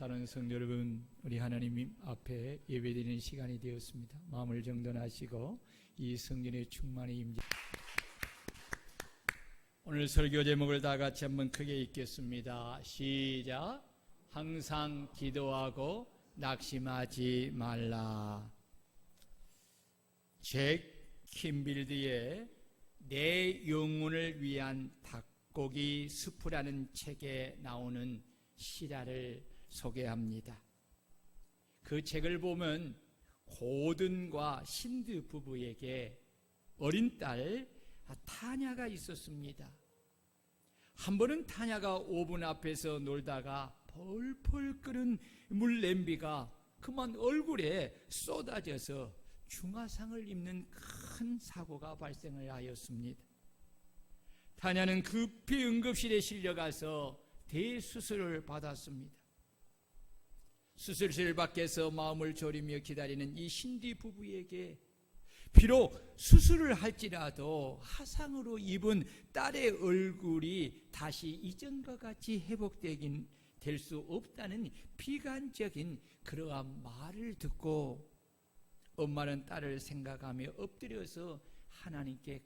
사랑하는 성도 여러분, 우리 하나님 앞에 예배드리는 시간이 되었습니다. 마음을 정돈하시고 이 성전의 충만의 임재. 오늘 설교 제목을 다 같이 한번 크게 읽겠습니다. 시작. 항상 기도하고 낙심하지 말라. 잭 킴빌드의 내 영혼을 위한 닭고기 수프라는 책에 나오는 실화를 소개합니다. 그 책을 보면 고든과 신드 부부에게 어린 딸 타냐가 있었습니다. 한 번은 타냐가 오븐 앞에서 놀다가 펄펄 끓는 물 냄비가 그만 얼굴에 쏟아져서 중화상을 입는 큰 사고가 발생을 하였습니다. 타냐는 급히 응급실에 실려가서 대수술을 받았습니다. 수술실 밖에서 마음을 졸이며 기다리는 이 신디 부부에게 비록 수술을 할지라도 화상으로 입은 딸의 얼굴이 다시 이전과 같이 회복되긴 될 수 없다는 비관적인 그러한 말을 듣고 엄마는 딸을 생각하며 엎드려서 하나님께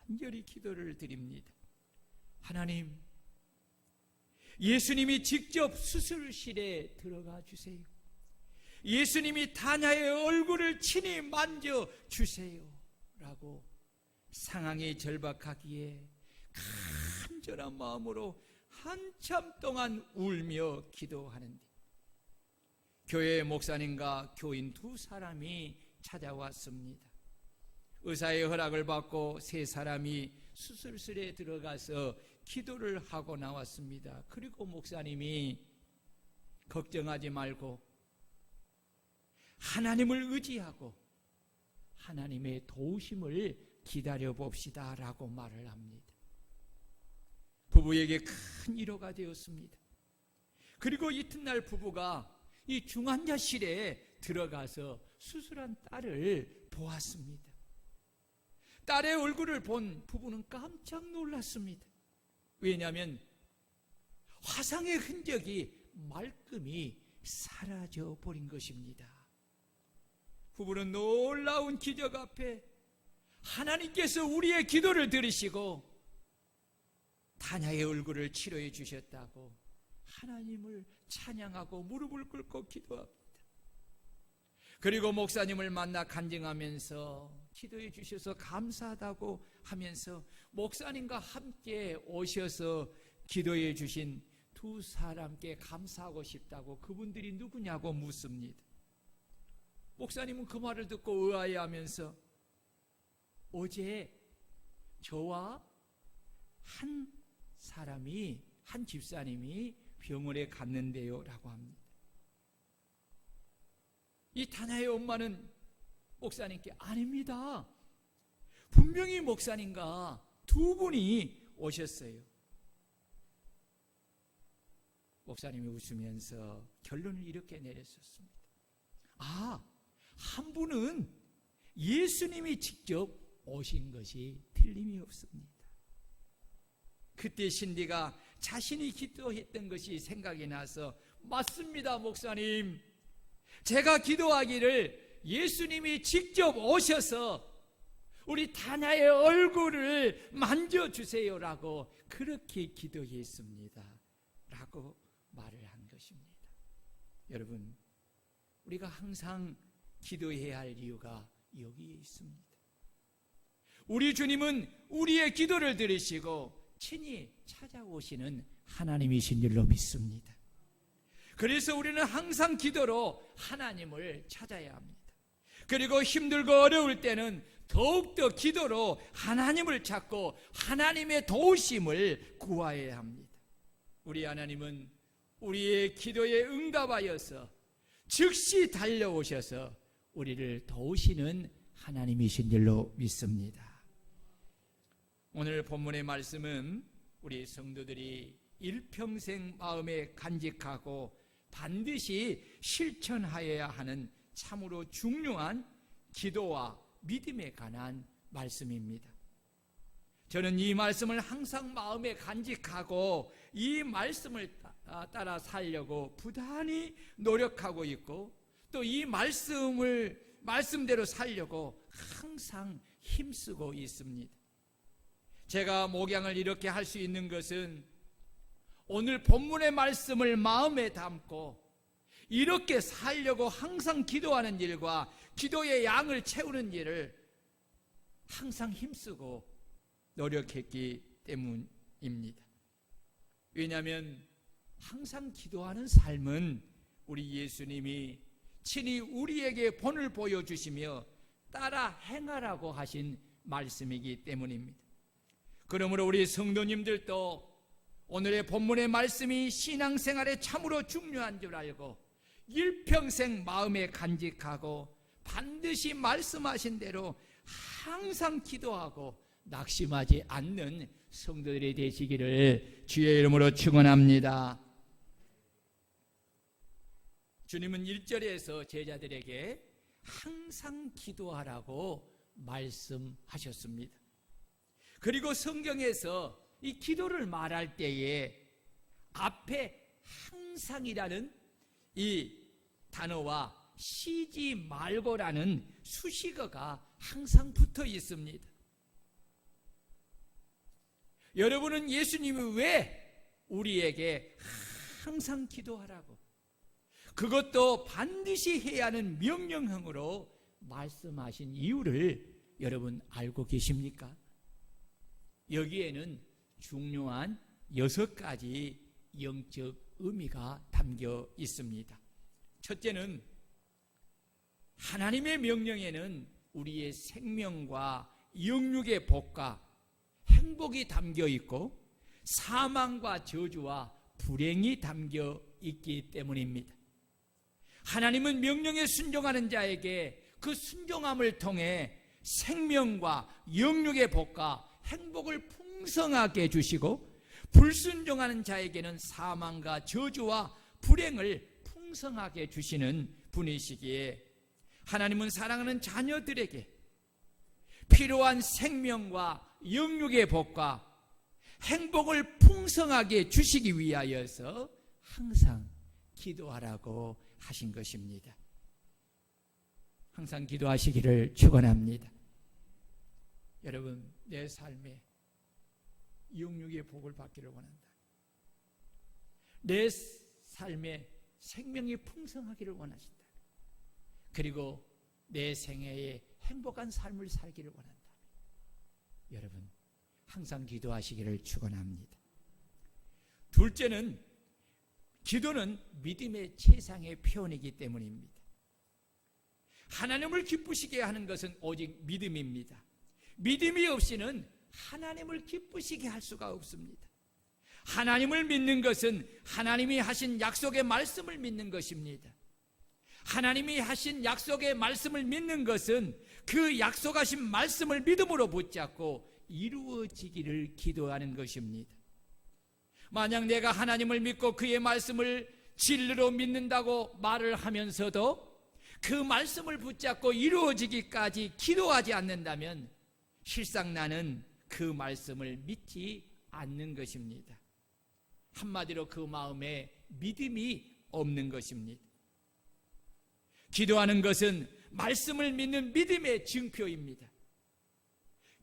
간절히 기도를 드립니다. 하나님, 예수님이 직접 수술실에 들어가 주세요. 예수님이 타냐의 얼굴을 친히 만져주세요 라고 상황이 절박하기에 간절한 마음으로 한참 동안 울며 기도하는데 교회 목사님과 교인 두 사람이 찾아왔습니다. 의사의 허락을 받고 세 사람이 수술실에 들어가서 기도를 하고 나왔습니다. 그리고 목사님이 걱정하지 말고 하나님을 의지하고 하나님의 도우심을 기다려 봅시다 라고 말을 합니다. 부부에게 큰 위로가 되었습니다. 그리고 이튿날 부부가 이 중환자실에 들어가서 수술한 딸을 보았습니다. 딸의 얼굴을 본 부부는 깜짝 놀랐습니다. 왜냐하면 화상의 흔적이 말끔히 사라져 버린 것입니다. 부부는 놀라운 기적 앞에 하나님께서 우리의 기도를 들으시고 타냐의 얼굴을 치료해 주셨다고 하나님을 찬양하고 무릎을 꿇고 기도합니다. 그리고 목사님을 만나 간증하면서 기도해 주셔서 감사하다고 하면서 목사님과 함께 오셔서 기도해 주신 두 사람께 감사하고 싶다고 그분들이 누구냐고 묻습니다. 목사님은 그 말을 듣고 의아해하면서 어제 저와 한 집사님이 병원에 갔는데요 라고 합니다. 이 타냐의 엄마는 목사님께 아닙니다. 분명히 목사님과 두 분이 오셨어요. 목사님이 웃으면서 결론을 이렇게 내렸었습니다. 한 분은 예수님이 직접 오신 것이 틀림이 없습니다. 그때 신디가 자신이 기도했던 것이 생각이 나서 맞습니다 목사님, 제가 기도하기를 예수님이 직접 오셔서 우리 타냐의 얼굴을 만져주세요라고 그렇게 기도했습니다 라고 말을 한 것입니다. 여러분, 우리가 항상 기도해야 할 이유가 여기에 있습니다. 우리 주님은 우리의 기도를 들으시고 친히 찾아오시는 하나님이신 줄로 믿습니다. 그래서 우리는 항상 기도로 하나님을 찾아야 합니다. 그리고 힘들고 어려울 때는 더욱더 기도로 하나님을 찾고 하나님의 도우심을 구해야 합니다. 우리 하나님은 우리의 기도에 응답하여서 즉시 달려오셔서 우리를 도우시는 하나님이신 줄로 믿습니다. 오늘 본문의 말씀은 우리 성도들이 일평생 마음에 간직하고 반드시 실천하여야 하는 참으로 중요한 기도와 믿음에 관한 말씀입니다. 저는 이 말씀을 항상 마음에 간직하고 이 말씀을 따라 살려고 부단히 노력하고 있고, 또 이 말씀대로 살려고 항상 힘쓰고 있습니다. 제가 목양을 이렇게 할 수 있는 것은 오늘 본문의 말씀을 마음에 담고 이렇게 살려고 항상 기도하는 일과 기도의 양을 채우는 일을 항상 힘쓰고 노력했기 때문입니다. 왜냐하면 항상 기도하는 삶은 우리 예수님이 친히 우리에게 본을 보여주시며 따라 행하라고 하신 말씀이기 때문입니다. 그러므로 우리 성도님들도 오늘의 본문의 말씀이 신앙생활에 참으로 중요한 줄 알고 일평생 마음에 간직하고 반드시 말씀하신 대로 항상 기도하고 낙심하지 않는 성도들이 되시기를 주의 이름으로 축원합니다. 주님은 1절에서 제자들에게 항상 기도하라고 말씀하셨습니다. 그리고 성경에서 이 기도를 말할 때에 앞에 항상이라는 이 단어와 쉬지 말고라는 수식어가 항상 붙어 있습니다. 여러분은 예수님이 왜 우리에게 항상 기도하라고, 그것도 반드시 해야 하는 명령형으로 말씀하신 이유를 여러분 알고 계십니까? 여기에는 중요한 6가지 영적 의미가 담겨 있습니다. 첫째는 하나님의 명령에는 우리의 생명과 영육의 복과 행복이 담겨 있고 사망과 저주와 불행이 담겨 있기 때문입니다. 하나님은 명령에 순종하는 자에게 그 순종함을 통해 생명과 영육의 복과 행복을 풍성하게 주시고, 불순종하는 자에게는 사망과 저주와 불행을 풍성하게 주시는 분이시기에 하나님은 사랑하는 자녀들에게 필요한 생명과 영육의 복과 행복을 풍성하게 주시기 위하여서 항상 기도하라고 하신 것입니다. 항상 기도하시기를 축원합니다. 여러분, 내 삶에 영육의 복을 받기를 원한다. 내 삶에 생명이 풍성하기를 원하신다. 그리고 내 생애에 행복한 삶을 살기를 원한다. 여러분, 항상 기도하시기를 축원합니다. 둘째는 기도는 믿음의 최상의 표현이기 때문입니다. 하나님을 기쁘시게 하는 것은 오직 믿음입니다. 믿음이 없이는 하나님을 기쁘시게 할 수가 없습니다. 하나님을 믿는 것은 하나님이 하신 약속의 말씀을 믿는 것입니다. 하나님이 하신 약속의 말씀을 믿는 것은 그 약속하신 말씀을 믿음으로 붙잡고 이루어지기를 기도하는 것입니다. 만약 내가 하나님을 믿고 그의 말씀을 진리로 믿는다고 말을 하면서도 그 말씀을 붙잡고 이루어지기까지 기도하지 않는다면 실상 나는 그 말씀을 믿지 않는 것입니다. 한마디로 그 마음에 믿음이 없는 것입니다. 기도하는 것은 말씀을 믿는 믿음의 증표입니다.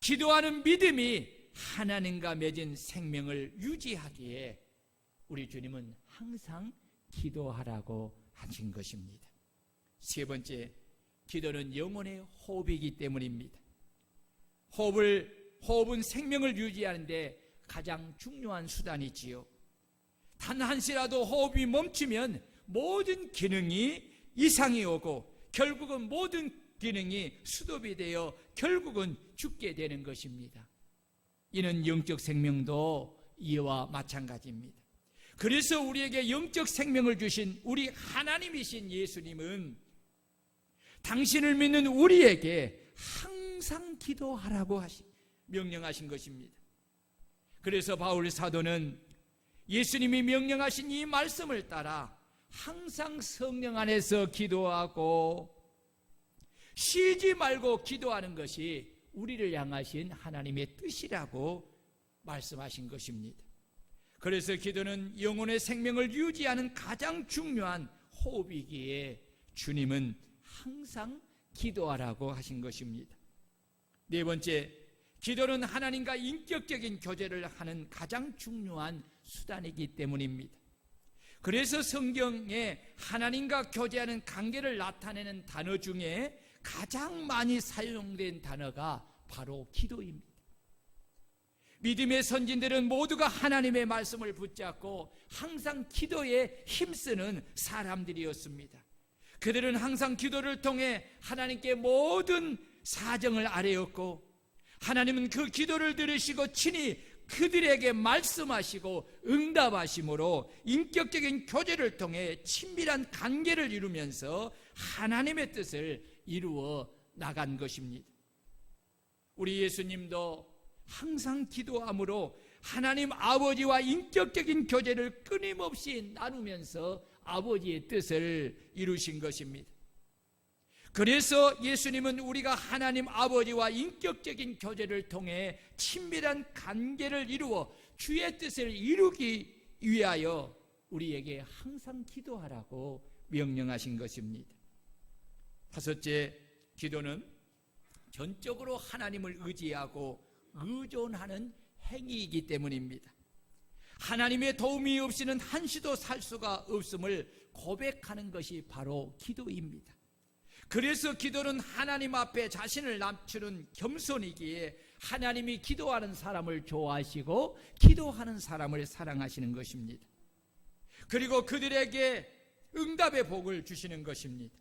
기도하는 믿음이 하나님과 맺은 생명을 유지하기에 우리 주님은 항상 기도하라고 하신 것입니다. 세 번째, 기도는 영혼의 호흡이기 때문입니다. 호흡은 생명을 유지하는데 가장 중요한 수단이지요. 단 한시라도 호흡이 멈추면 모든 기능이 이상이 오고 결국은 모든 기능이 스톱이 되어 결국은 죽게 되는 것입니다. 이는 영적 생명도 이와 마찬가지입니다. 그래서 우리에게 영적 생명을 주신 우리 하나님이신 예수님은 당신을 믿는 우리에게 항상 기도하라고 명령하신 것입니다. 그래서 바울 사도는 예수님이 명령하신 이 말씀을 따라 항상 성령 안에서 기도하고 쉬지 말고 기도하는 것이 우리를 향하신 하나님의 뜻이라고 말씀하신 것입니다. 그래서 기도는 영혼의 생명을 유지하는 가장 중요한 호흡이기에 주님은 항상 기도하라고 하신 것입니다. 네 번째, 기도는 하나님과 인격적인 교제를 하는 가장 중요한 수단이기 때문입니다. 그래서 성경에 하나님과 교제하는 관계를 나타내는 단어 중에 가장 많이 사용된 단어가 바로 기도입니다. 믿음의 선진들은 모두가 하나님의 말씀을 붙잡고 항상 기도에 힘쓰는 사람들이었습니다. 그들은 항상 기도를 통해 하나님께 모든 사정을 아뢰었고, 하나님은 그 기도를 들으시고 친히 그들에게 말씀하시고 응답하심으로 인격적인 교제를 통해 친밀한 관계를 이루면서 하나님의 뜻을 이루어 나간 것입니다. 우리 예수님도 항상 기도함으로 하나님 아버지와 인격적인 교제를 끊임없이 나누면서 아버지의 뜻을 이루신 것입니다. 그래서 예수님은 우리가 하나님 아버지와 인격적인 교제를 통해 친밀한 관계를 이루어 주의 뜻을 이루기 위하여 우리에게 항상 기도하라고 명령하신 것입니다. 다섯째, 기도는 전적으로 하나님을 의지하고 의존하는 행위이기 때문입니다. 하나님의 도움이 없이는 한시도 살 수가 없음을 고백하는 것이 바로 기도입니다. 그래서 기도는 하나님 앞에 자신을 낮추는 겸손이기에 하나님이 기도하는 사람을 좋아하시고 기도하는 사람을 사랑하시는 것입니다. 그리고 그들에게 응답의 복을 주시는 것입니다.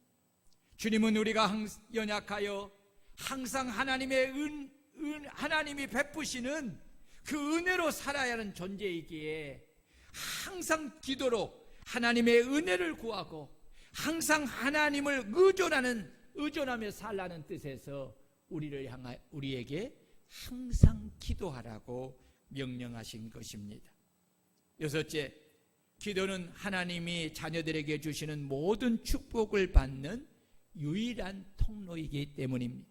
주님은 우리가 연약하여 항상 하나님이 베푸시는 그 은혜로 살아야 하는 존재이기에 항상 기도로 하나님의 은혜를 구하고 항상 하나님을 의존하며 살라는 뜻에서 우리에게 항상 기도하라고 명령하신 것입니다. 여섯째, 기도는 하나님이 자녀들에게 주시는 모든 축복을 받는 유일한 통로이기 때문입니다.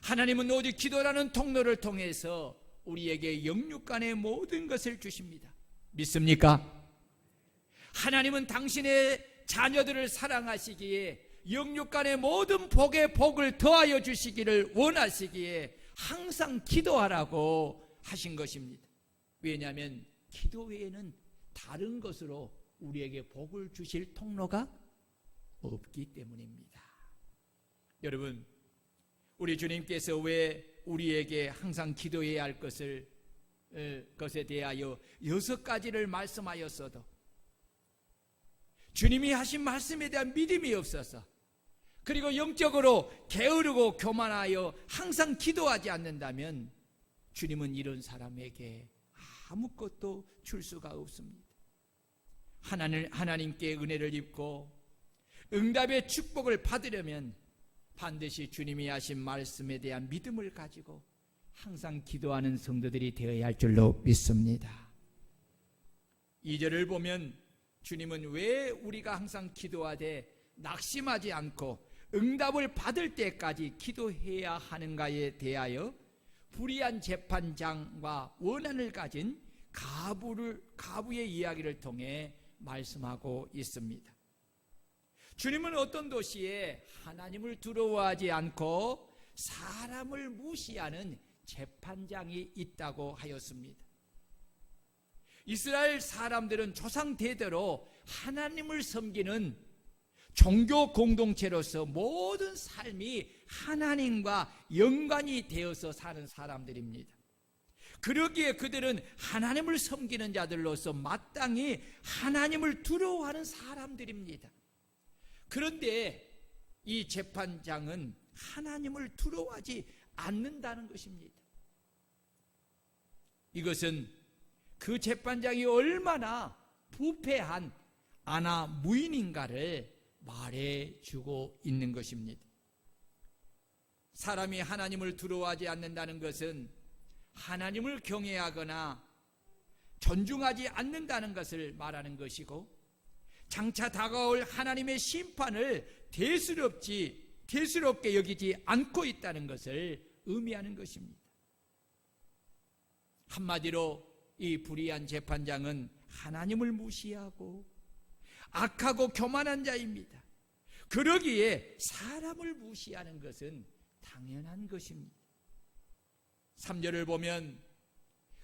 하나님은 오직 기도라는 통로를 통해서 우리에게 영육간의 모든 것을 주십니다. 믿습니까? 하나님은 당신의 자녀들을 사랑하시기에 영육간의 모든 복의 복을 더하여 주시기를 원하시기에 항상 기도하라고 하신 것입니다. 왜냐하면 기도 외에는 다른 것으로 우리에게 복을 주실 통로가 없기 때문입니다. 여러분, 우리 주님께서 왜 우리에게 항상 기도해야 할 것에 대하여 6가지를 말씀하였어도 주님이 하신 말씀에 대한 믿음이 없어서, 그리고 영적으로 게으르고 교만하여 항상 기도하지 않는다면 주님은 이런 사람에게 아무것도 줄 수가 없습니다. 하나님께 은혜를 입고 응답의 축복을 받으려면 반드시 주님이 하신 말씀에 대한 믿음을 가지고 항상 기도하는 성도들이 되어야 할 줄로 믿습니다. 2절을 보면 주님은 왜 우리가 항상 기도하되 낙심하지 않고 응답을 받을 때까지 기도해야 하는가에 대하여 불의한 재판장과 원한을 가진 가부의 이야기를 통해 말씀하고 있습니다. 주님은 어떤 도시에 하나님을 두려워하지 않고 사람을 무시하는 재판장이 있다고 하였습니다. 이스라엘 사람들은 조상 대대로 하나님을 섬기는 종교 공동체로서 모든 삶이 하나님과 연관이 되어서 사는 사람들입니다. 그러기에 그들은 하나님을 섬기는 자들로서 마땅히 하나님을 두려워하는 사람들입니다. 그런데 이 재판장은 하나님을 두려워하지 않는다는 것입니다. 이것은 그 재판장이 얼마나 부패한 무인인가를 말해주고 있는 것입니다. 사람이 하나님을 두려워하지 않는다는 것은 하나님을 경외하거나 존중하지 않는다는 것을 말하는 것이고, 장차 다가올 하나님의 심판을 대수롭게 여기지 않고 있다는 것을 의미하는 것입니다. 한마디로 이 불의한 재판장은 하나님을 무시하고 악하고 교만한 자입니다. 그러기에 사람을 무시하는 것은 당연한 것입니다. 3절을 보면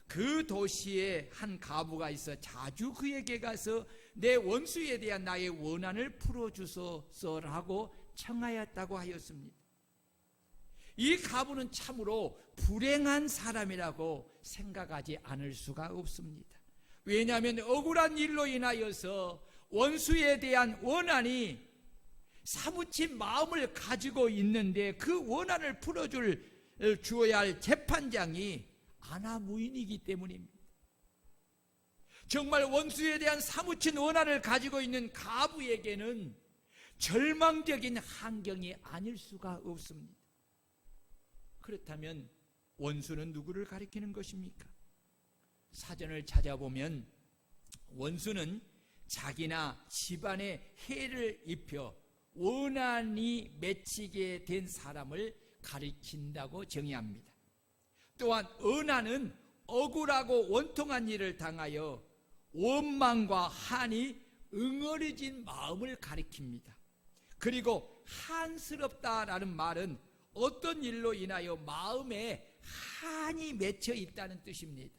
그 도시에 한 과부가 있어 자주 그에게 가서 내 원수에 대한 나의 원한을 풀어주소서라고 청하였다고 하였습니다. 이 과부는 참으로 불행한 사람이라고 생각하지 않을 수가 없습니다. 왜냐하면 억울한 일로 인하여서 원수에 대한 원한이 사무친 마음을 가지고 있는데 그 원한을 주어야 할 재판장이 아나무인이기 때문입니다. 정말 원수에 대한 사무친 원한을 가지고 있는 과부에게는 절망적인 환경이 아닐 수가 없습니다. 그렇다면 원수는 누구를 가리키는 것입니까? 사전을 찾아보면 원수는 자기나 집안에 해를 입혀 원한이 맺히게 된 사람을 가리킨다고 정의합니다. 또한 언한은 억울하고 원통한 일을 당하여 원망과 한이 응어리진 마음을 가리킵니다. 그리고 한스럽다라는 말은 어떤 일로 인하여 마음에 한이 맺혀 있다는 뜻입니다.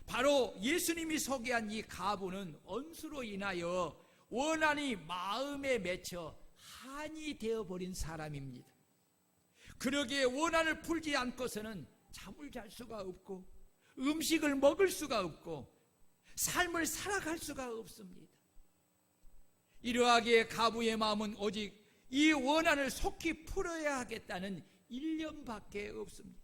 바로 예수님이 소개한 이 과부는 원수로 인하여 원한이 마음에 맺혀 한이 되어버린 사람입니다. 그러기에 원한을 풀지 않고서는 잠을 잘 수가 없고 음식을 먹을 수가 없고 삶을 살아갈 수가 없습니다. 이러하기에 과부의 마음은 오직 이 원한을 속히 풀어야 하겠다는 일념밖에 없습니다.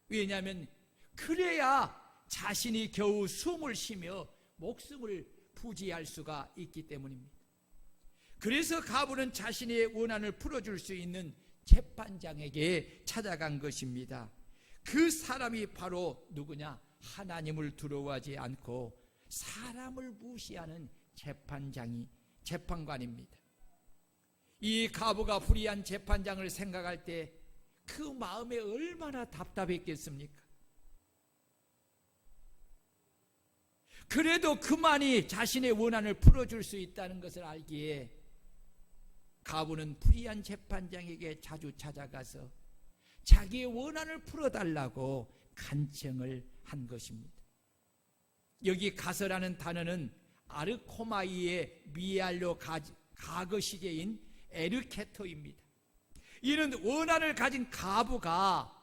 왜냐하면 그래야 자신이 겨우 숨을 쉬며 목숨을 부지할 수가 있기 때문입니다. 그래서 과부는 자신의 원한을 풀어줄 수 있는 재판장에게 찾아간 것입니다. 그 사람이 바로 누구냐? 하나님을 두려워하지 않고 사람을 무시하는 재판관입니다. 이 과부가 불의한 재판장을 생각할 때 그 마음에 얼마나 답답했겠습니까? 그래도 그만이 자신의 원한을 풀어줄 수 있다는 것을 알기에 과부는 불의한 재판장에게 자주 찾아가서 자기의 원한을 풀어달라고 간청을 한 것입니다. 여기 가서라는 단어는 아르코마이의 미알로 과거 시제인 에르케토입니다. 이는 원한을 가진 과부가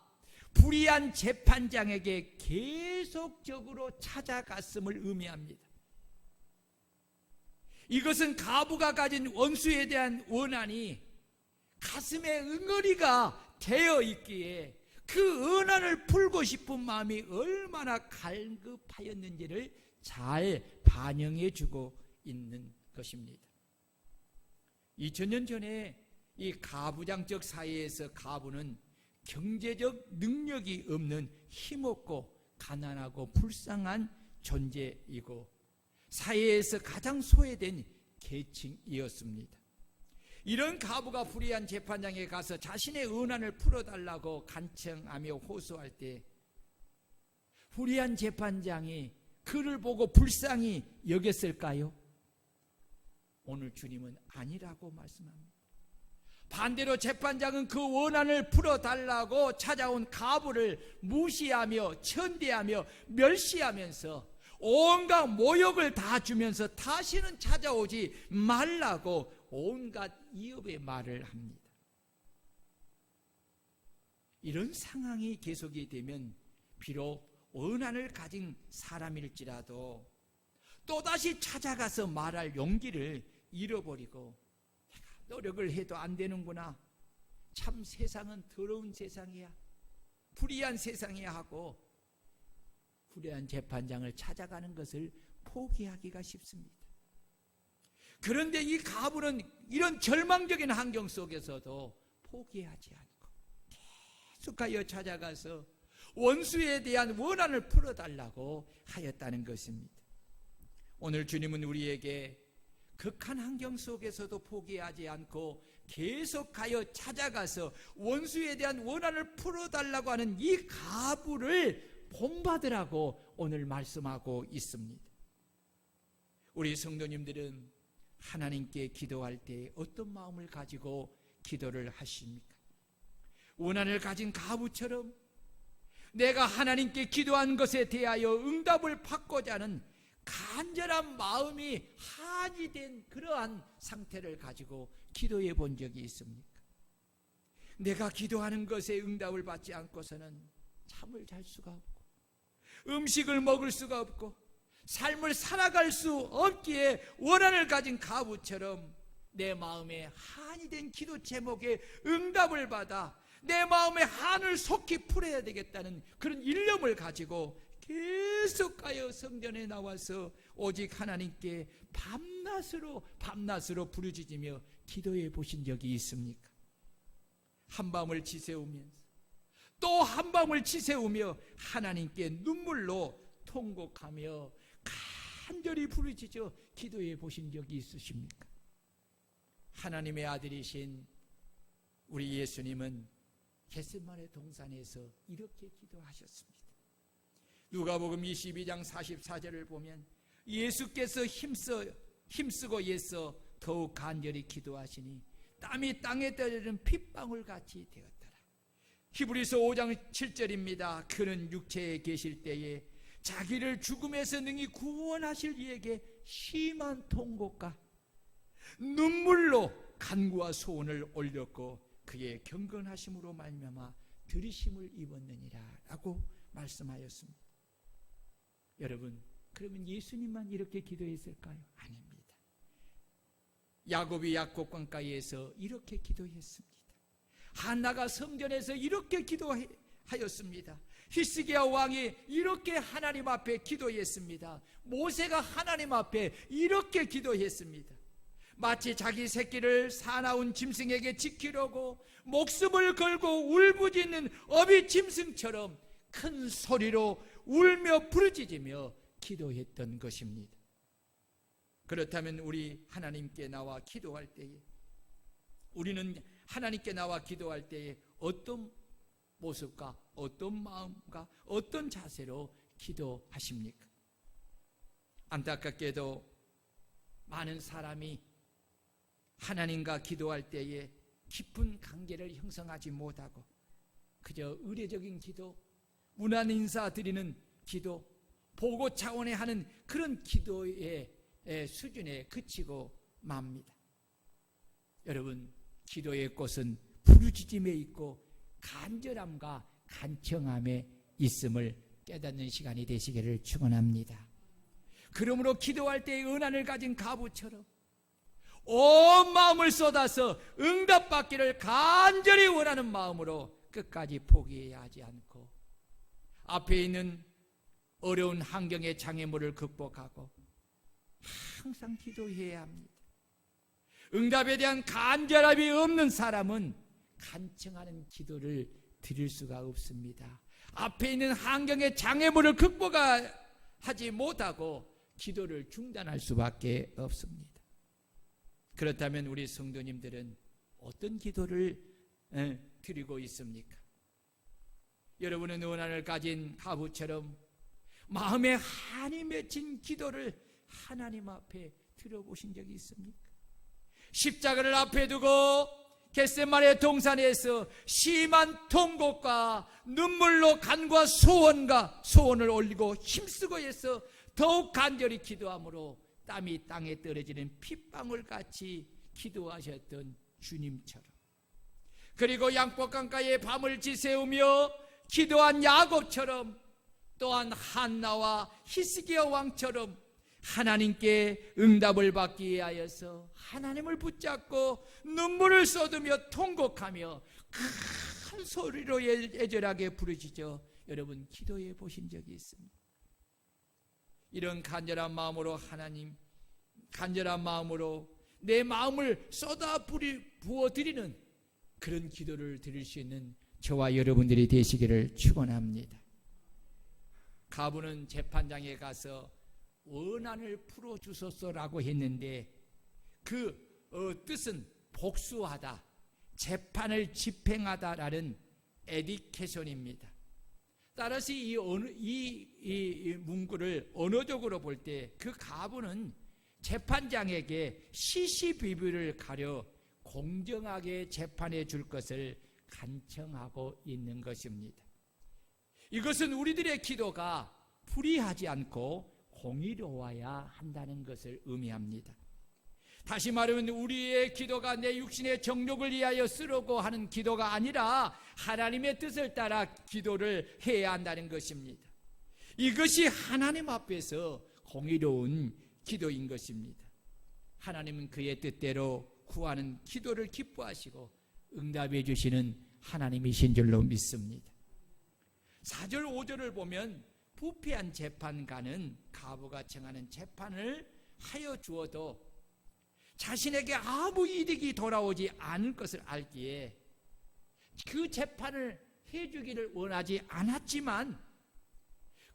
불의한 재판장에게 계속적으로 찾아갔음을 의미합니다. 이것은 과부가 가진 원수에 대한 원한이 가슴에 응어리가 되어 있기에 그 원한을 풀고 싶은 마음이 얼마나 갈급하였는지를 잘 반영해 주고 있는 것입니다. 2000년 전에 이 가부장적 사회에서 가부는 경제적 능력이 없는 힘없고 가난하고 불쌍한 존재이고 사회에서 가장 소외된 계층이었습니다. 이런 가부가 불의한 재판장에 가서 자신의 원한을 풀어달라고 간청하며 호소할 때 불의한 재판장이 그를 보고 불쌍히 여겼을까요? 오늘 주님은 아니라고 말씀합니다. 반대로 재판장은 그 원한을 풀어달라고 찾아온 가부를 무시하며 천대하며 멸시하면서 온갖 모욕을 다 주면서 다시는 찾아오지 말라고 온갖 이업의 말을 합니다. 이런 상황이 계속이 되면 비록 원한을 가진 사람일지라도 또다시 찾아가서 말할 용기를 잃어버리고 내가 노력을 해도 안 되는구나, 참 세상은 더러운 세상이야, 불의한 세상이야 하고 불의한 재판장을 찾아가는 것을 포기하기가 쉽습니다. 그런데 이 가부는 이런 절망적인 환경 속에서도 포기하지 않고 계속하여 찾아가서 원수에 대한 원한을 풀어달라고 하였다는 것입니다. 오늘 주님은 우리에게 극한 환경 속에서도 포기하지 않고 계속하여 찾아가서 원수에 대한 원한을 풀어달라고 하는 이 가부를 본받으라고 오늘 말씀하고 있습니다. 우리 성도님들은 하나님께 기도할 때 어떤 마음을 가지고 기도를 하십니까? 원한을 가진 가부처럼 내가 하나님께 기도한 것에 대하여 응답을 받고자 하는 간절한 마음이 한이 된 그러한 상태를 가지고 기도해 본 적이 있습니까? 내가 기도하는 것에 응답을 받지 않고서는 잠을 잘 수가 없고 음식을 먹을 수가 없고 삶을 살아갈 수 없기에 원한을 가진 가부처럼 내 마음에 한이 된 기도 제목에 응답을 받아 내 마음의 한을 속히 풀어야 되겠다는 그런 일념을 가지고 계속 가여 성전에 나와서 오직 하나님께 밤낮으로 부르짖으며 기도해 보신 적이 있습니까? 한밤을 지새우면서 또 한밤을 지새우며 하나님께 눈물로 통곡하며 간절히 부르짖어 기도해 보신 적이 있으십니까? 하나님의 아들이신 우리 예수님은 겟세마네 동산에서 이렇게 기도하셨습니다. 누가복음 22장 44절을 보면 예수께서 힘쓰고 애써 더욱 간절히 기도하시니 땀이 땅에 떨어지는 핏방울 같이 되었더라. 히브리서 5장 7절입니다. 그는 육체에 계실 때에 자기를 죽음에서 능히 구원하실 이에게 심한 통곡과 눈물로 간구와 소원을 올렸고 그의 경건하심으로 말미암아 들이심을 입었느니라 라고 말씀하였습니다. 여러분, 그러면 예수님만 이렇게 기도했을까요? 아닙니다. 야곱이 약곡강가에서 이렇게 기도했습니다. 한나가 성전에서 이렇게 기도하였습니다. 히스기야 왕이 이렇게 하나님 앞에 기도했습니다. 모세가 하나님 앞에 이렇게 기도했습니다. 마치 자기 새끼를 사나운 짐승에게 지키려고 목숨을 걸고 울부짖는 어미 짐승처럼 큰 소리로 울며 부르짖으며 기도했던 것입니다. 그렇다면 우리 하나님께 나와 기도할 때에 우리는 하나님께 나와 기도할 때에 어떤 모습과 어떤 마음과 어떤 자세로 기도하십니까? 안타깝게도 많은 사람이 하나님과 기도할 때에 깊은 관계를 형성하지 못하고 그저 의례적인 기도, 문안 인사 드리는 기도, 보고 차원에 하는 그런 기도의 수준에 그치고 맙니다. 여러분, 기도의 꽃은 부르짖음에 있고 간절함과 간청함에 있음을 깨닫는 시간이 되시기를 축원합니다. 그러므로 기도할 때의 은한을 가진 가부처럼 온 마음을 쏟아서 응답받기를 간절히 원하는 마음으로 끝까지 포기해야 하지 않고 앞에 있는 어려운 환경의 장애물을 극복하고 항상 기도해야 합니다. 응답에 대한 간절함이 없는 사람은 간청하는 기도를 드릴 수가 없습니다. 앞에 있는 환경의 장애물을 극복하지 못하고 기도를 중단할 수밖에 없습니다. 그렇다면 우리 성도님들은 어떤 기도를 드리고 있습니까? 여러분의 원한을 가진 가부처럼 마음에 한이 맺힌 기도를 하나님 앞에 들어보신 적이 있습니까? 십자가를 앞에 두고 겟세마네 동산에서 심한 통곡과 눈물로 간과 소원을 올리고 힘쓰고 해서 더욱 간절히 기도함으로 땀이 땅에 떨어지는 핏방울같이 기도하셨던 주님처럼, 그리고 양복강가에 밤을 지새우며 기도한 야곱처럼, 또한 한나와 히스기야 왕처럼 하나님께 응답을 받기 위하여서 하나님을 붙잡고 눈물을 쏟으며 통곡하며 큰 소리로 애절하게 부르짖어 여러분 기도해 보신 적이 있습니다. 이런 간절한 마음으로 하나님, 간절한 마음으로 내 마음을 쏟아 부어드리는 그런 기도를 드릴 수 있는 저와 여러분들이 되시기를 축원합니다. 가부는 재판장에 가서 원한을 풀어주소서라고 했는데 그 뜻은 복수하다, 재판을 집행하다라는 에디케션입니다. 따라서 이 문구를 언어적으로 볼 때 그 가부는 재판장에게 시시비비를 가려 공정하게 재판해 줄 것을 간청하고 있는 것입니다. 이것은 우리들의 기도가 불의하지 않고 공의로워야 한다는 것을 의미합니다. 다시 말하면 우리의 기도가 내 육신의 정욕을 위하여 쓰려고 하는 기도가 아니라 하나님의 뜻을 따라 기도를 해야 한다는 것입니다. 이것이 하나님 앞에서 공의로운 기도인 것입니다. 하나님은 그의 뜻대로 구하는 기도를 기뻐하시고 응답해 주시는 하나님이신 줄로 믿습니다. 4절 5절을 보면 부패한 재판관은 가부가 정하는 재판을 하여 주어도 자신에게 아무 이득이 돌아오지 않을 것을 알기에 그 재판을 해주기를 원하지 않았지만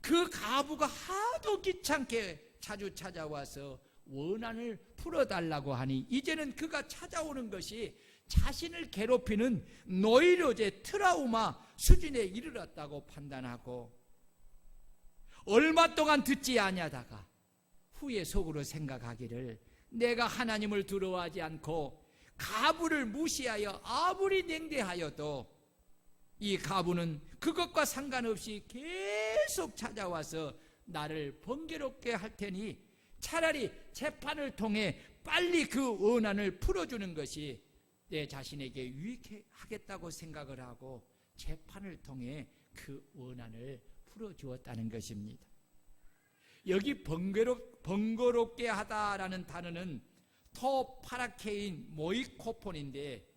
그 가부가 하도 귀찮게 자주 찾아와서 원한을 풀어달라고 하니 이제는 그가 찾아오는 것이 자신을 괴롭히는 노이로제 트라우마 수준에 이르렀다고 판단하고 얼마 동안 듣지 아니하다가 후에 속으로 생각하기를 내가 하나님을 두려워하지 않고 가부를 무시하여 아무리 냉대하여도 이 가부는 그것과 상관없이 계속 찾아와서 나를 번거롭게 할 테니 차라리 재판을 통해 빨리 그 원한을 풀어주는 것이 내 자신에게 유익하겠다고 생각을 하고 재판을 통해 그 원한을 풀어주었다는 것입니다. 여기 번거롭게 하다라는 단어는 토파라케인 모이코폰인데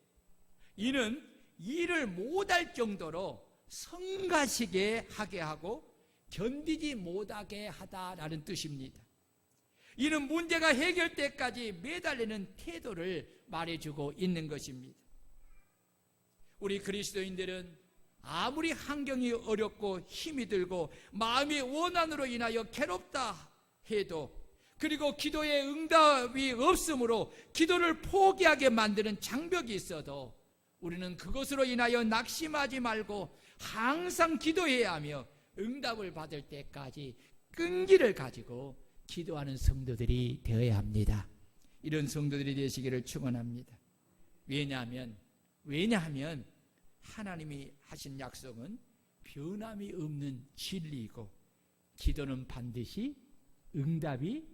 이는 일을 못할 정도로 성가시게 하게 하고 견디지 못하게 하다라는 뜻입니다. 이는 문제가 해결때까지 매달리는 태도를 말해주고 있는 것입니다. 우리 그리스도인들은 아무리 환경이 어렵고 힘이 들고 마음의 원한으로 인하여 괴롭다 해도 그리고 기도에 응답이 없으므로 기도를 포기하게 만드는 장벽이 있어도 우리는 그것으로 인하여 낙심하지 말고 항상 기도해야 하며 응답을 받을 때까지 끈기를 가지고 기도하는 성도들이 되어야 합니다. 이런 성도들이 되시기를 축원합니다. 왜냐하면 하나님이 하신 약속은 변함이 없는 진리이고 기도는 반드시 응답이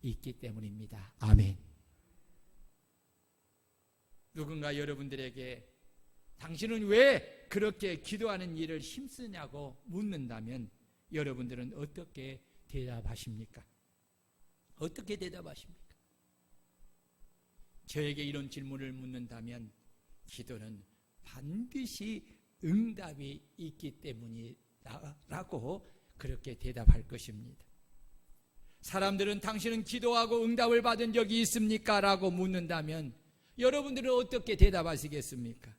있기 때문입니다. 아멘. 누군가 여러분들에게 당신은 왜 그렇게 기도하는 일을 힘쓰냐고 묻는다면 여러분들은 어떻게 대답하십니까? 어떻게 대답하십니까? 저에게 이런 질문을 묻는다면 기도는 반드시 응답이 있기 때문이라고 그렇게 대답할 것입니다. 사람들은 당신은 기도하고 응답을 받은 적이 있습니까? 라고 묻는다면 여러분들은 어떻게 대답하시겠습니까?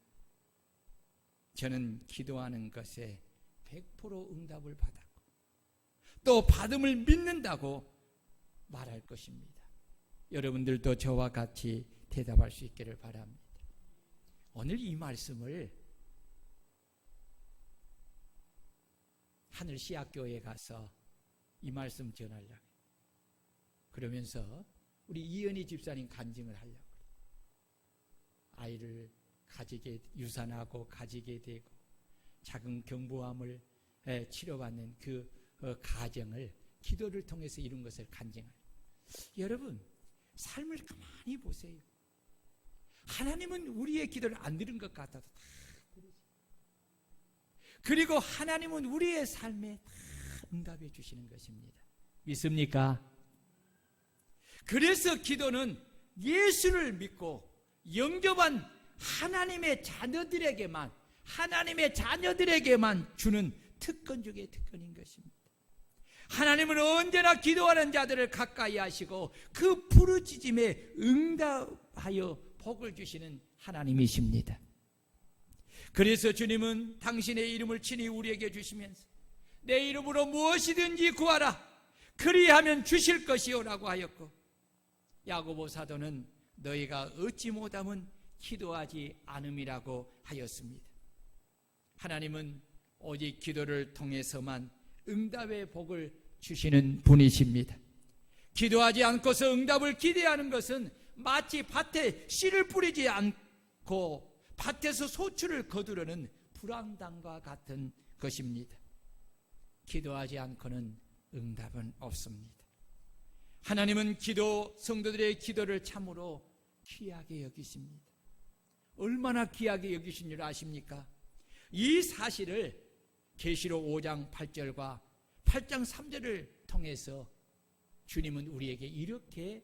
저는 기도하는 것에 100% 응답을 받았고 또 받음을 믿는다고 말할 것입니다. 여러분들도 저와 같이 대답할 수 있기를 바랍니다. 오늘 이 말씀을 하늘시학교에 가서 이 말씀 전하려고 그러면서 우리 이은희 집사님 간증을 하려고 아이를 가지게 유산하고 가지게 되고 작은 경부암을 치료받는 그 가정을 기도를 통해서 이룬 것을 간증할. 여러분 삶을 가만히 보세요. 하나님은 우리의 기도를 안 들은 것 같아도 다 들으시고 그리고 하나님은 우리의 삶에 다 응답해 주시는 것입니다. 믿습니까? 그래서 기도는 예수를 믿고 영접한 하나님의 자녀들에게만 주는 특권 중에 특권인 것입니다. 하나님은 언제나 기도하는 자들을 가까이 하시고 그 부르짖음에 응답하여 복을 주시는 하나님이십니다. 그래서 주님은 당신의 이름을 친히 우리에게 주시면서 내 이름으로 무엇이든지 구하라 그리하면 주실 것이요 라고 하였고 야고보 사도는 너희가 얻지 못함은 기도하지 않음이라고 하였습니다. 하나님은 오직 기도를 통해서만 응답의 복을 주시는 분이십니다. 기도하지 않고서 응답을 기대하는 것은 마치 밭에 씨를 뿌리지 않고 밭에서 소출을 거두려는 불황당과 같은 것입니다. 기도하지 않고는 응답은 없습니다. 하나님은 성도들의 기도를 참으로 귀하게 여기십니다. 얼마나 귀하게 여기신 줄 아십니까? 이 사실을 계시록 5장 8절과 8장 3절을 통해서 주님은 우리에게 이렇게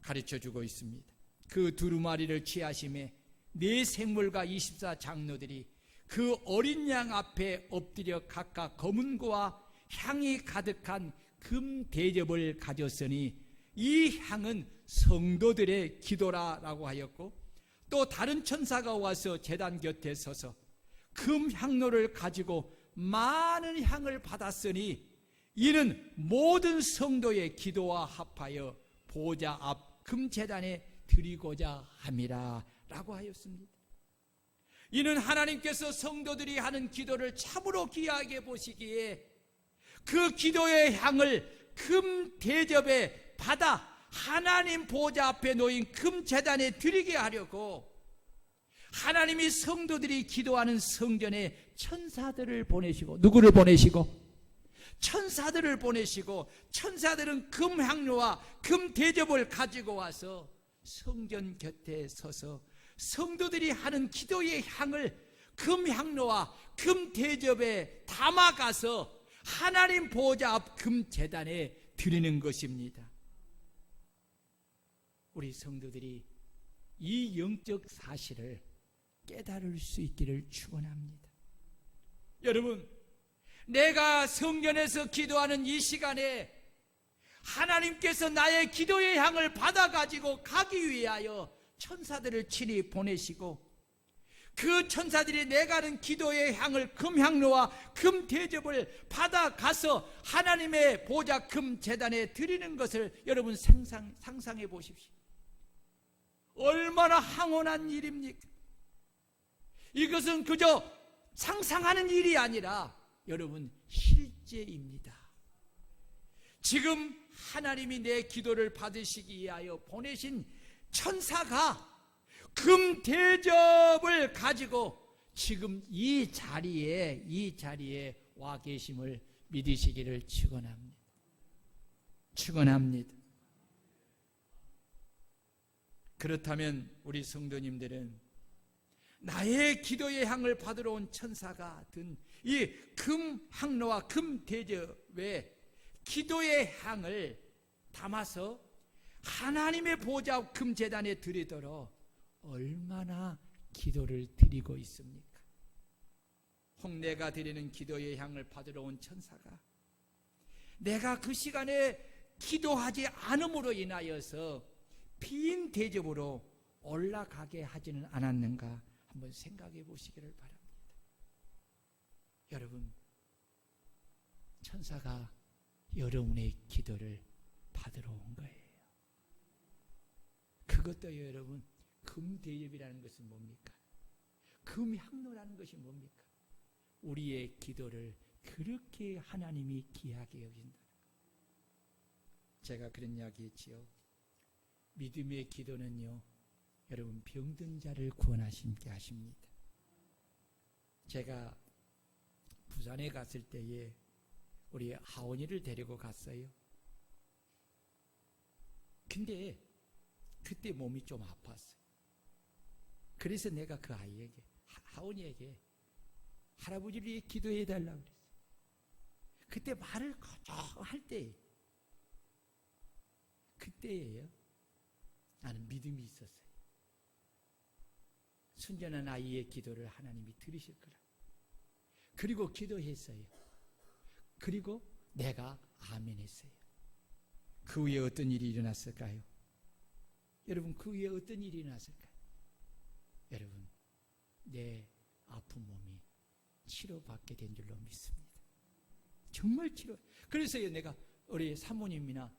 가르쳐주고 있습니다. 그 두루마리를 취하심에 네 생물과 24장로들이 그 어린 양 앞에 엎드려 각각 검은고와 향이 가득한 금 대접을 가졌으니 이 향은 성도들의 기도라라고 하였고, 또 다른 천사가 와서 제단 곁에 서서 금 향로를 가지고 많은 향을 받았으니 이는 모든 성도의 기도와 합하여 보좌 앞 금제단에 드리고자 함이라 라고 하였습니다. 이는 하나님께서 성도들이 하는 기도를 참으로 귀하게 보시기에 그 기도의 향을 금 대접에 받아 하나님 보좌 앞에 놓인 금제단에 드리게 하려고 하나님이 성도들이 기도하는 성전에 천사들을 보내시고, 누구를 보내시고? 천사들을 보내시고, 천사들은 금 향로와 금 대접을 가지고 와서 성전 곁에 서서 성도들이 하는 기도의 향을 금 향로와 금 대접에 담아가서 하나님 보좌 앞 금 제단에 드리는 것입니다. 우리 성도들이 이 영적 사실을 깨달을 수 있기를 축원합니다. 여러분, 내가 성전에서 기도하는 이 시간에 하나님께서 나의 기도의 향을 받아가지고 가기 위하여 천사들을 친히 보내시고, 그 천사들이 내가 하는 기도의 향을 금향로와 금대접을 받아가서 하나님의 보좌 금제단에 드리는 것을 여러분 상상해 보십시오. 얼마나 황홀한 일입니까? 이것은 그저 상상하는 일이 아니라 여러분 실제입니다. 지금 하나님이 내 기도를 받으시기 위하여 보내신 천사가 금 대접을 가지고 지금 이 자리에 와 계심을 믿으시기를 축원합니다. 축원합니다. 그렇다면 우리 성도님들은 나의 기도의 향을 받으러 온 천사가 든 이 금 향로와 금 대접에 기도의 향을 담아서 하나님의 보좌 금 제단에 드리도록 얼마나 기도를 드리고 있습니까? 혹 내가 드리는 기도의 향을 받으러 온 천사가 내가 그 시간에 기도하지 않음으로 인하여서 빈 대접으로 올라가게 하지는 않았는가 한번 생각해 보시기를 바랍니다. 여러분, 천사가 여러분의 기도를 받으러 온 거예요. 그것도 여러분, 금 대접이라는 것은 뭡니까? 금 향로라는 것이 뭡니까? 우리의 기도를 그렇게 하나님이 귀하게 여긴다는 것. 제가 그런 이야기 했지요. 믿음의 기도는요, 여러분 병든 자를 구원하시게 하십니다. 제가 부산에 갔을 때에 우리 하원이를 데리고 갔어요. 근데 그때 몸이 좀 아팠어요. 그래서 내가 그 아이에게, 하원이에게 할아버지를 위해 기도해 달라고 그랬어요. 그때 말을 거저할 때, 그때예요. 나는 믿음이 있었어요. 순전한 아이의 기도를 하나님이 들으실 거라. 그리고 기도했어요. 그리고 내가 아멘 했어요. 그 후에 어떤 일이 일어났을까요? 여러분, 그 후에 어떤 일이 일어났을까요? 여러분, 내 아픈 몸이 치료받게 된 줄로 믿습니다. 정말 치료. 그래서요, 내가 우리 사모님이나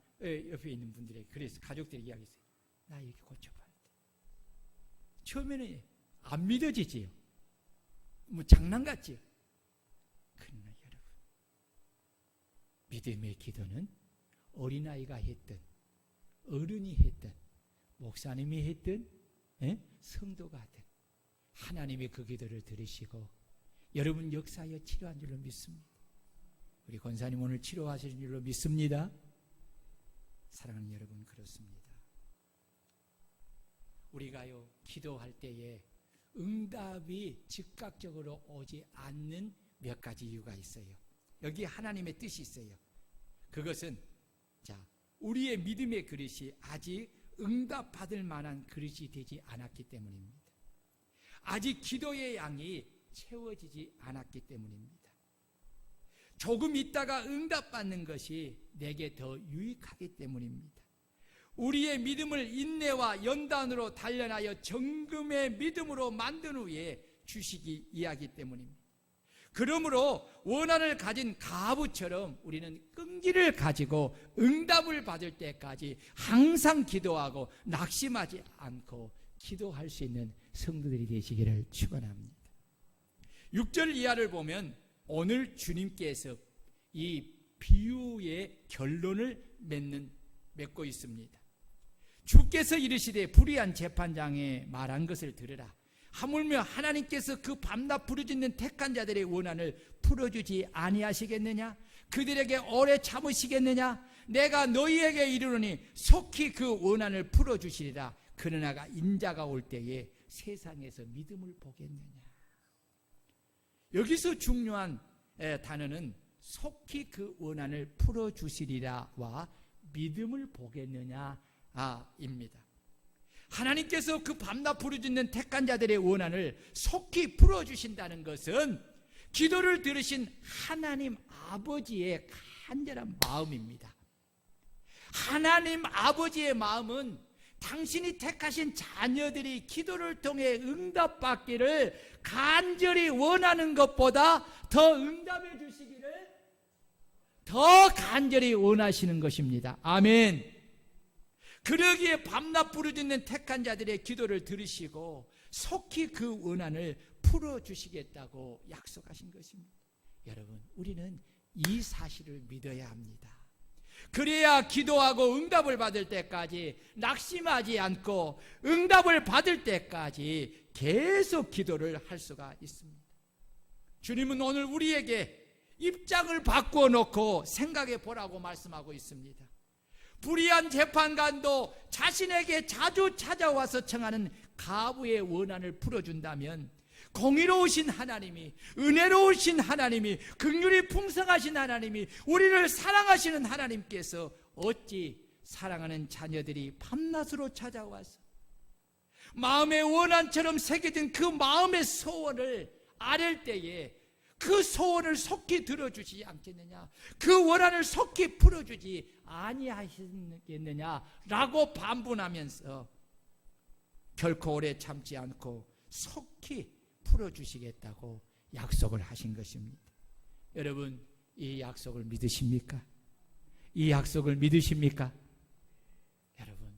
옆에 있는 분들에게, 그래서 가족들에게 이야기했어요. 나 이렇게 고쳐봐야 돼. 처음에는 안 믿어지지요. 장난 같지요? 그러나 여러분, 믿음의 기도는 어린아이가 했든 어른이 했든 목사님이 했든 성도가 하든 하나님이 그 기도를 들으시고 여러분 역사하여 치료한 줄로 믿습니다. 우리 권사님 오늘 치료하시는 줄로 믿습니다. 사랑하는 여러분, 그렇습니다. 우리가요 기도할 때에 응답이 즉각적으로 오지 않는 몇 가지 이유가 있어요. 여기 하나님의 뜻이 있어요. 그것은 우리의 믿음의 그릇이 아직 응답받을 만한 그릇이 되지 않았기 때문입니다. 아직 기도의 양이 채워지지 않았기 때문입니다. 조금 있다가 응답받는 것이 내게 더 유익하기 때문입니다. 우리의 믿음을 인내와 연단으로 단련하여 정금의 믿음으로 만든 후에 주시기 이하기 때문입니다. 그러므로 원한을 가진 가부처럼 우리는 끈기를 가지고 응답을 받을 때까지 항상 기도하고 낙심하지 않고 기도할 수 있는 성도들이 되시기를 축원합니다. 6절 이하를 보면 오늘 주님께서 이 비유의 결론을 맺고 있습니다. 주께서 이르시되 불의한 재판장에 말한 것을 들으라. 하물며 하나님께서 그 밤낮 부르짖는 택한 자들의 원한을 풀어주지 아니하시겠느냐? 그들에게 오래 참으시겠느냐? 내가 너희에게 이르노니 속히 그 원한을 풀어주시리라. 그러나 인자가 올 때에 세상에서 믿음을 보겠느냐? 여기서 중요한 단어는 속히 그 원한을 풀어주시리라와 믿음을 보겠느냐 입니다. 하나님께서 그 밤낮 부르짖는 택한 자들의 원한을 속히 풀어주신다는 것은 기도를 들으신 하나님 아버지의 간절한 마음입니다. 하나님 아버지의 마음은 당신이 택하신 자녀들이 기도를 통해 응답받기를 간절히 원하는 것보다 더 응답해 주시기를 더 간절히 원하시는 것입니다. 아멘. 그러기에 밤낮 부르짖는 택한 자들의 기도를 들으시고 속히 그 원한을 풀어주시겠다고 약속하신 것입니다. 여러분, 우리는 이 사실을 믿어야 합니다. 그래야 기도하고 응답을 받을 때까지 낙심하지 않고 응답을 받을 때까지 계속 기도를 할 수가 있습니다. 주님은 오늘 우리에게 입장을 바꾸어 놓고 생각해 보라고 말씀하고 있습니다. 불의한 재판관도 자신에게 자주 찾아와서 청하는 가부의 원한을 풀어준다면 공의로우신 하나님이, 은혜로우신 하나님이, 긍휼이 풍성하신 하나님이, 우리를 사랑하시는 하나님께서 어찌 사랑하는 자녀들이 밤낮으로 찾아와서 마음의 원한처럼 새겨진 그 마음의 소원을 아랠 때에 그 소원을 속히 들어주지 않겠느냐, 그 원한을 속히 풀어주지 아니하시겠느냐라고 반문하면서 결코 오래 참지 않고 속히 풀어주시겠다고 약속을 하신 것입니다. 여러분, 이 약속을 믿으십니까? 이 약속을 믿으십니까? 여러분,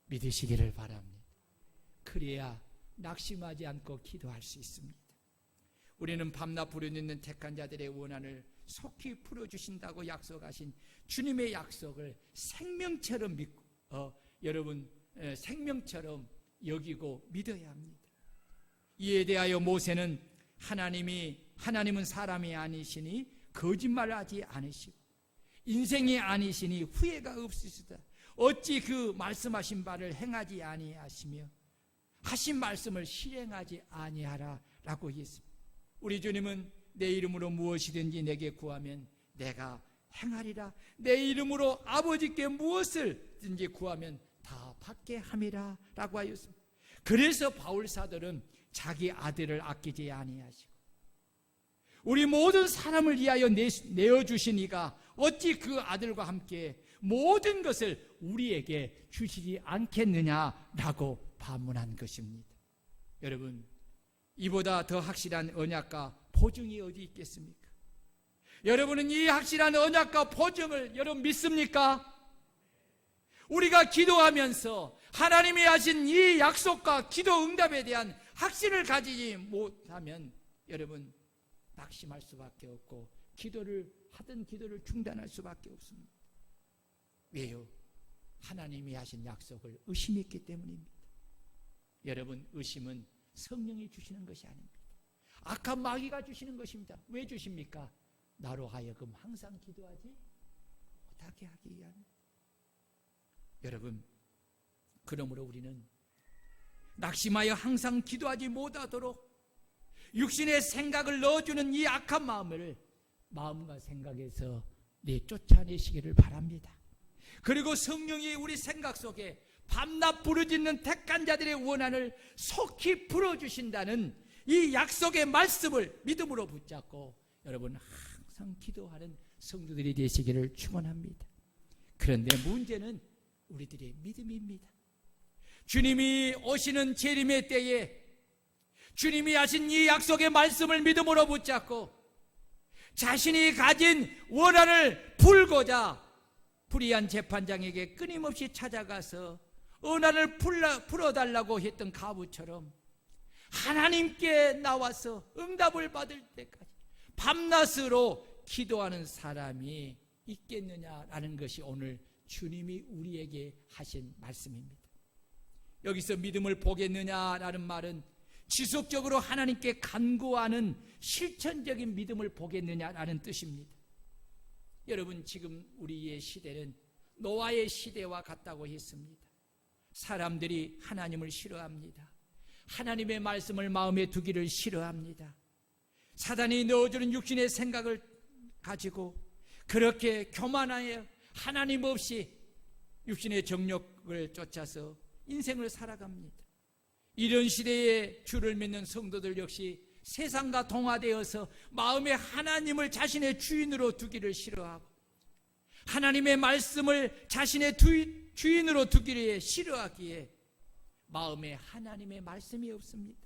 믿으시기를 바랍니다. 그래야 낙심하지 않고 기도할 수 있습니다. 우리는 밤낮 부르짖는 택한 자들의 원한을 속히 풀어주신다고 약속하신 주님의 약속을 생명처럼 믿고 여러분 생명처럼 여기고 믿어야 합니다. 이에 대하여 모세는 하나님은 사람이 아니시니 거짓말하지 않으시고 인생이 아니시니 후회가 없으시다. 어찌 그 말씀하신 바를 행하지 아니하시며 하신 말씀을 실행하지 아니하라라고 했습니다. 우리 주님은 내 이름으로 무엇이든지 내게 구하면 내가 행하리라. 내 이름으로 아버지께 무엇을든지 구하면 다 받게 함이라 라고 하였습니다. 그래서 바울 사도는 자기 아들을 아끼지 아니하시고 우리 모든 사람을 위하여 내어주신 이가 어찌 그 아들과 함께 모든 것을 우리에게 주시지 않겠느냐라고 반문한 것입니다. 여러분, 이보다 더 확실한 언약과 보증이 어디 있겠습니까? 여러분은 이 확실한 언약과 보증을 여러분 믿습니까? 우리가 기도하면서 하나님이 하신 이 약속과 기도 응답에 대한 확신을 가지지 못하면 여러분 낙심할 수밖에 없고 하던 기도를 중단할 수밖에 없습니다. 왜요? 하나님이 하신 약속을 의심했기 때문입니다. 여러분, 의심은 성령이 주시는 것이 아닙니다. 악한 마귀가 주시는 것입니다. 왜 주십니까? 나로 하여금 항상 기도하지 못하게 하기 위함입니다. 여러분, 그러므로 우리는 낙심하여 항상 기도하지 못하도록 육신의 생각을 넣어주는 이 악한 마음을 마음과 생각에서 쫓아내시기를 바랍니다. 그리고 성령이 우리 생각 속에 밤낮 부르짖는 택한 자들의 원한을 속히 풀어주신다는 이 약속의 말씀을 믿음으로 붙잡고 여러분 항상 기도하는 성도들이 되시기를 축원합니다. 그런데 문제는 우리들의 믿음입니다. 주님이 오시는 재림의 때에 주님이 하신 이 약속의 말씀을 믿음으로 붙잡고 자신이 가진 원한을 풀고자 불의한 재판장에게 끊임없이 찾아가서 원한을 풀어달라고 했던 가부처럼 하나님께 나와서 응답을 받을 때까지 밤낮으로 기도하는 사람이 있겠느냐라는 것이 오늘 주님이 우리에게 하신 말씀입니다. 여기서 믿음을 보겠느냐라는 말은 지속적으로 하나님께 간구하는 실천적인 믿음을 보겠느냐라는 뜻입니다. 여러분, 지금 우리의 시대는 노아의 시대와 같다고 했습니다. 사람들이 하나님을 싫어합니다. 하나님의 말씀을 마음에 두기를 싫어합니다. 사단이 넣어주는 육신의 생각을 가지고 그렇게 교만하여 하나님 없이 육신의 정욕을 쫓아서 인생을 살아갑니다. 이런 시대에 주를 믿는 성도들 역시 세상과 동화되어서 마음에 하나님을 자신의 주인으로 두기를 싫어하고 하나님의 말씀을 자신의 주인으로 두기를 싫어하기에 마음에 하나님의 말씀이 없습니다.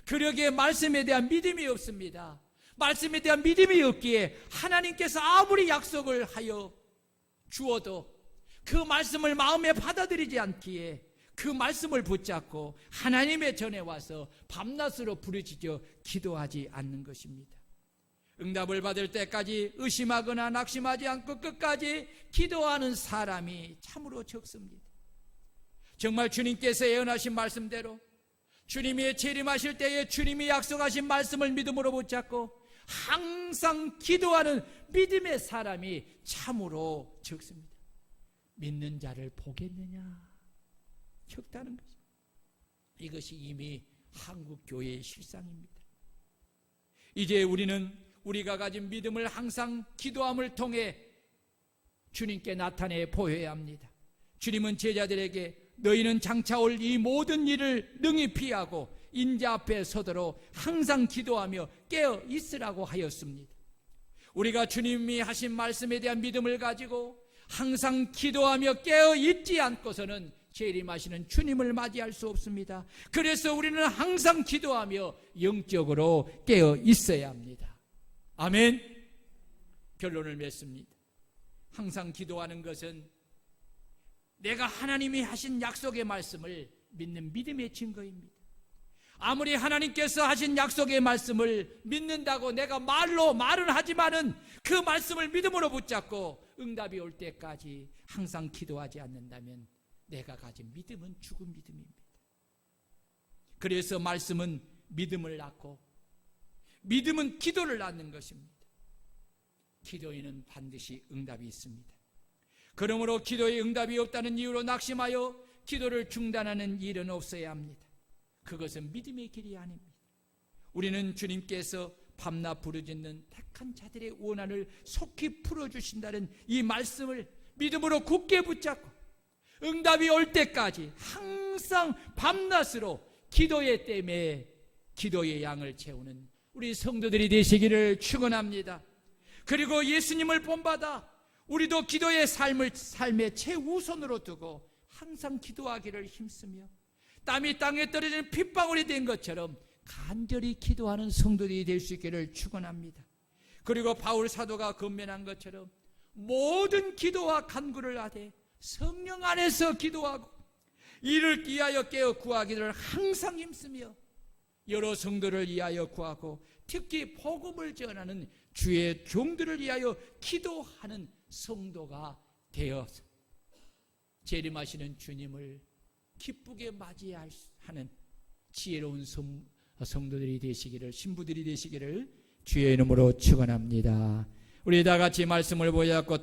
그러기에 말씀에 대한 믿음이 없습니다. 말씀에 대한 믿음이 없기에 하나님께서 아무리 약속을 하여 주어도 그 말씀을 마음에 받아들이지 않기에 그 말씀을 붙잡고 하나님의 전에 와서 밤낮으로 부르짖어 기도하지 않는 것입니다. 응답을 받을 때까지 의심하거나 낙심하지 않고 끝까지 기도하는 사람이 참으로 적습니다. 정말 주님께서 예언하신 말씀대로 주님이 재림하실 때에 주님이 약속하신 말씀을 믿음으로 붙잡고 항상 기도하는 믿음의 사람이 참으로 적습니다. 믿는 자를 보겠느냐? 적다는 거죠. 이것이 이미 한국 교회의 실상입니다. 이제 우리가 가진 믿음을 항상 기도함을 통해 주님께 나타내 보여야 합니다. 주님은 제자들에게 너희는 장차 올 이 모든 일을 능히 피하고 인자 앞에 서도록 항상 기도하며 깨어 있으라고 하였습니다. 우리가 주님이 하신 말씀에 대한 믿음을 가지고 항상 기도하며 깨어 있지 않고서는 재림하시는 주님을 맞이할 수 없습니다. 그래서 우리는 항상 기도하며 영적으로 깨어 있어야 합니다. 아멘. 결론을 맺습니다. 항상 기도하는 것은 내가 하나님이 하신 약속의 말씀을 믿는 믿음의 증거입니다. 아무리 하나님께서 하신 약속의 말씀을 믿는다고 내가 말은 하지만은 그 말씀을 믿음으로 붙잡고 응답이 올 때까지 항상 기도하지 않는다면 내가 가진 믿음은 죽은 믿음입니다. 그래서 말씀은 믿음을 낳고 믿음은 기도를 낳는 것입니다. 기도에는 반드시 응답이 있습니다. 그러므로 기도에 응답이 없다는 이유로 낙심하여 기도를 중단하는 일은 없어야 합니다. 그것은 믿음의 길이 아닙니다. 우리는 주님께서 밤낮 부르짖는 택한 자들의 원한을 속히 풀어주신다는 이 말씀을 믿음으로 굳게 붙잡고 응답이 올 때까지 항상 밤낮으로 기도의 땜에 기도의 양을 채우는 우리 성도들이 되시기를 축원합니다. 그리고 예수님을 본받아 우리도 기도의 삶의 최우선으로 두고 항상 기도하기를 힘쓰며 땀이 땅에 떨어지는 핏방울이 된 것처럼 간절히 기도하는 성도들이 될 수 있기를 축원합니다. 그리고 바울 사도가 권면한 것처럼 모든 기도와 간구를 하되 성령 안에서 기도하고 이를 위하여 깨어 구하기를 항상 힘쓰며 여러 성도를 위하여 구하고 특히 복음을 전하는 주의 종들을 위하여 기도하는 성도가 되어서 재림하시는 주님을 기쁘게 맞이하는 지혜로운 성도들이 되시기를, 신부들이 되시기를 주의 이름으로 축원합니다. 우리 다 같이 말씀을 보잡고